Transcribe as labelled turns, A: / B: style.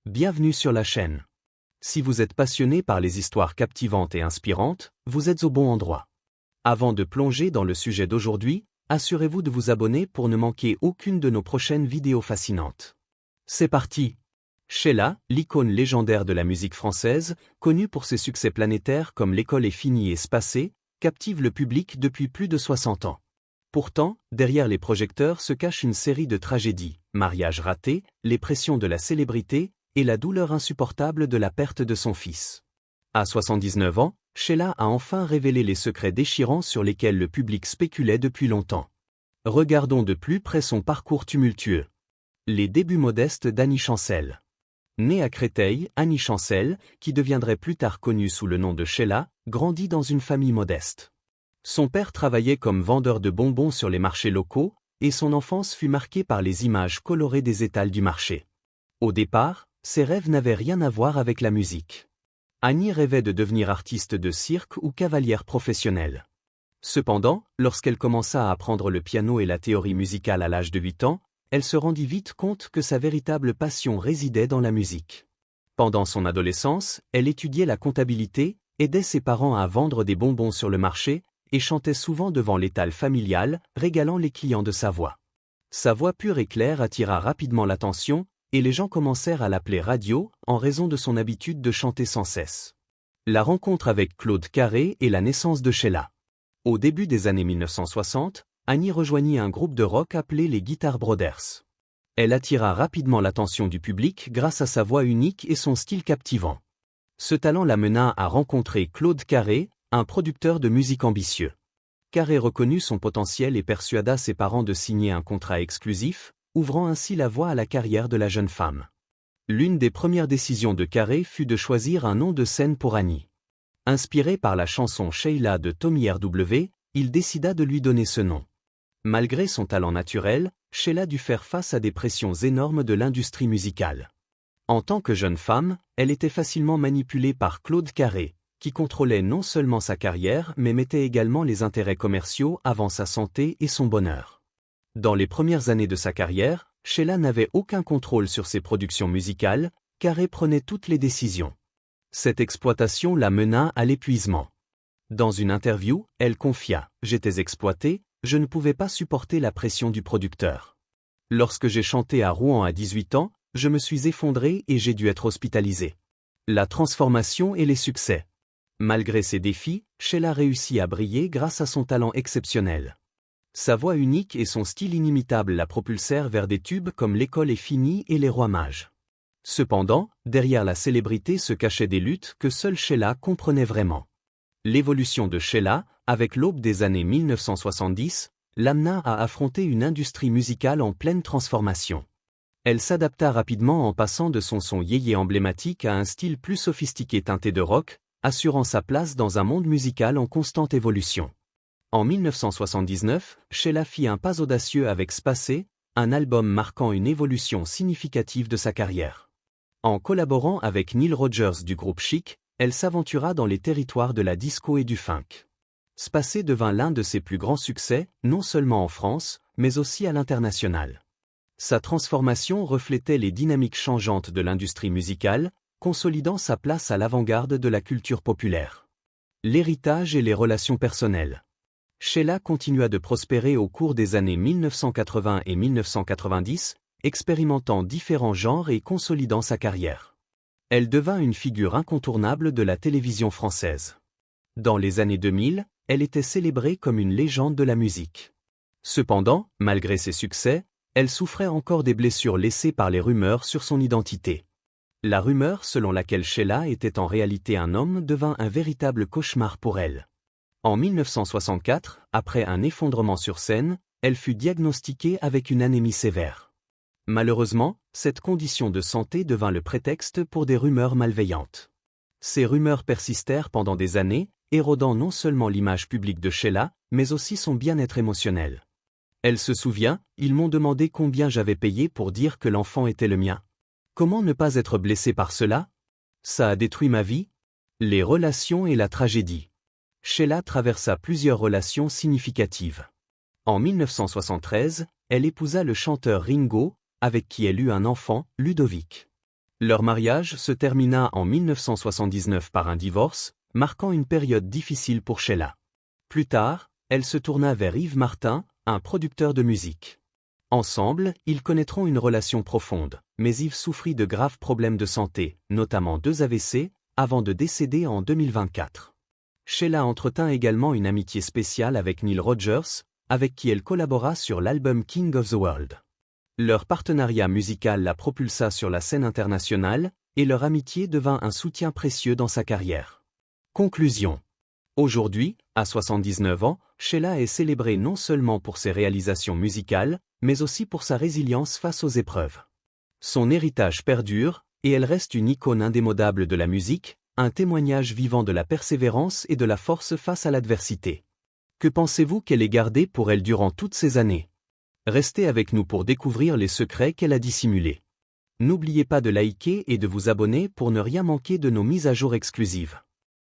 A: Bienvenue sur la chaîne. Si vous êtes passionné par les histoires captivantes et inspirantes, vous êtes au bon endroit. Avant de plonger dans le sujet d'aujourd'hui, assurez-vous de vous abonner pour ne manquer aucune de nos prochaines vidéos fascinantes. C'est parti! Sheila, l'icône légendaire de la musique française, connue pour ses succès planétaires comme L'école est finie et Spacé, captive le public depuis plus de 60 ans. Pourtant, derrière les projecteurs se cache une série de tragédies, mariage raté, les pressions de la célébrité et la douleur insupportable de la perte de son fils. À 79 ans, Sheila a enfin révélé les secrets déchirants sur lesquels le public spéculait depuis longtemps. Regardons de plus près son parcours tumultueux. Les débuts modestes d'Annie Chancel. Née à Créteil, Annie Chancel, qui deviendrait plus tard connue sous le nom de Sheila, grandit dans une famille modeste. Son père travaillait comme vendeur de bonbons sur les marchés locaux, et son enfance fut marquée par les images colorées des étals du marché. Au départ, ses rêves n'avaient rien à voir avec la musique. Annie rêvait de devenir artiste de cirque ou cavalière professionnelle. Cependant, lorsqu'elle commença à apprendre le piano et la théorie musicale à l'âge de 8 ans, elle se rendit vite compte que sa véritable passion résidait dans la musique. Pendant son adolescence, elle étudiait la comptabilité, aidait ses parents à vendre des bonbons sur le marché, et chantait souvent devant l'étal familial, régalant les clients de sa voix. Sa voix pure et claire attira rapidement l'attention, et les gens commencèrent à l'appeler Radio, en raison de son habitude de chanter sans cesse. La rencontre avec Claude Carré et la naissance de Sheila. Au début des années 1960, Annie rejoignit un groupe de rock appelé les Guitar Brothers. Elle attira rapidement l'attention du public grâce à sa voix unique et son style captivant. Ce talent la mena à rencontrer Claude Carré, un producteur de musique ambitieux. Carré reconnut son potentiel et persuada ses parents de signer un contrat exclusif, ouvrant ainsi la voie à la carrière de la jeune femme. L'une des premières décisions de Carré fut de choisir un nom de scène pour Annie. Inspiré par la chanson Sheila de Tommy R.W., il décida de lui donner ce nom. Malgré son talent naturel, Sheila dut faire face à des pressions énormes de l'industrie musicale. En tant que jeune femme, elle était facilement manipulée par Claude Carré, qui contrôlait non seulement sa carrière mais mettait également les intérêts commerciaux avant sa santé et son bonheur. Dans les premières années de sa carrière, Sheila n'avait aucun contrôle sur ses productions musicales, Carré prenait toutes les décisions. Cette exploitation la mena à l'épuisement. Dans une interview, elle confia « J'étais exploitée, je ne pouvais pas supporter la pression du producteur. Lorsque j'ai chanté à Rouen à 18 ans, je me suis effondrée et j'ai dû être hospitalisée. » La transformation et les succès. Malgré ces défis, Sheila réussit à briller grâce à son talent exceptionnel. Sa voix unique et son style inimitable la propulsèrent vers des tubes comme L'école est finie et Les Rois Mages. Cependant, derrière la célébrité se cachaient des luttes que seule Sheila comprenait vraiment. L'évolution de Sheila, avec l'aube des années 1970, l'amena à affronter une industrie musicale en pleine transformation. Elle s'adapta rapidement en passant de son son yéyé emblématique à un style plus sophistiqué teinté de rock, assurant sa place dans un monde musical en constante évolution. En 1979, Sheila fit un pas audacieux avec Spacé, un album marquant une évolution significative de sa carrière. En collaborant avec Neil Rogers du groupe Chic, elle s'aventura dans les territoires de la disco et du funk. Spacé devint l'un de ses plus grands succès, non seulement en France, mais aussi à l'international. Sa transformation reflétait les dynamiques changeantes de l'industrie musicale, consolidant sa place à l'avant-garde de la culture populaire. L'héritage et les relations personnelles. Sheila continua de prospérer au cours des années 1980 et 1990, expérimentant différents genres et consolidant sa carrière. Elle devint une figure incontournable de la télévision française. Dans les années 2000, elle était célébrée comme une légende de la musique. Cependant, malgré ses succès, elle souffrait encore des blessures laissées par les rumeurs sur son identité. La rumeur selon laquelle Sheila était en réalité un homme devint un véritable cauchemar pour elle. En 1964, après un effondrement sur scène, elle fut diagnostiquée avec une anémie sévère. Malheureusement, cette condition de santé devint le prétexte pour des rumeurs malveillantes. Ces rumeurs persistèrent pendant des années, érodant non seulement l'image publique de Sheila, mais aussi son bien-être émotionnel. Elle se souvient, ils m'ont demandé combien j'avais payé pour dire que l'enfant était le mien. Comment ne pas être blessé par cela? Ça a détruit ma vie? Les relations et la tragédie. Sheila traversa plusieurs relations significatives. En 1973, elle épousa le chanteur Ringo, avec qui elle eut un enfant, Ludovic. Leur mariage se termina en 1979 par un divorce, marquant une période difficile pour Sheila. Plus tard, elle se tourna vers Yves Martin, un producteur de musique. Ensemble, ils connaîtront une relation profonde, mais Yves souffrit de graves problèmes de santé, notamment 2 AVC, avant de décéder en 2024. Sheila entretint également une amitié spéciale avec Neil Rogers, avec qui elle collabora sur l'album King of the World. Leur partenariat musical la propulsa sur la scène internationale, et leur amitié devint un soutien précieux dans sa carrière. Conclusion. Aujourd'hui, à 79 ans, Sheila est célébrée non seulement pour ses réalisations musicales, mais aussi pour sa résilience face aux épreuves. Son héritage perdure, et elle reste une icône indémodable de la musique, un témoignage vivant de la persévérance et de la force face à l'adversité. Que pensez-vous qu'elle ait gardé pour elle durant toutes ces années? Restez avec nous pour découvrir les secrets qu'elle a dissimulés. N'oubliez pas de liker et de vous abonner pour ne rien manquer de nos mises à jour exclusives.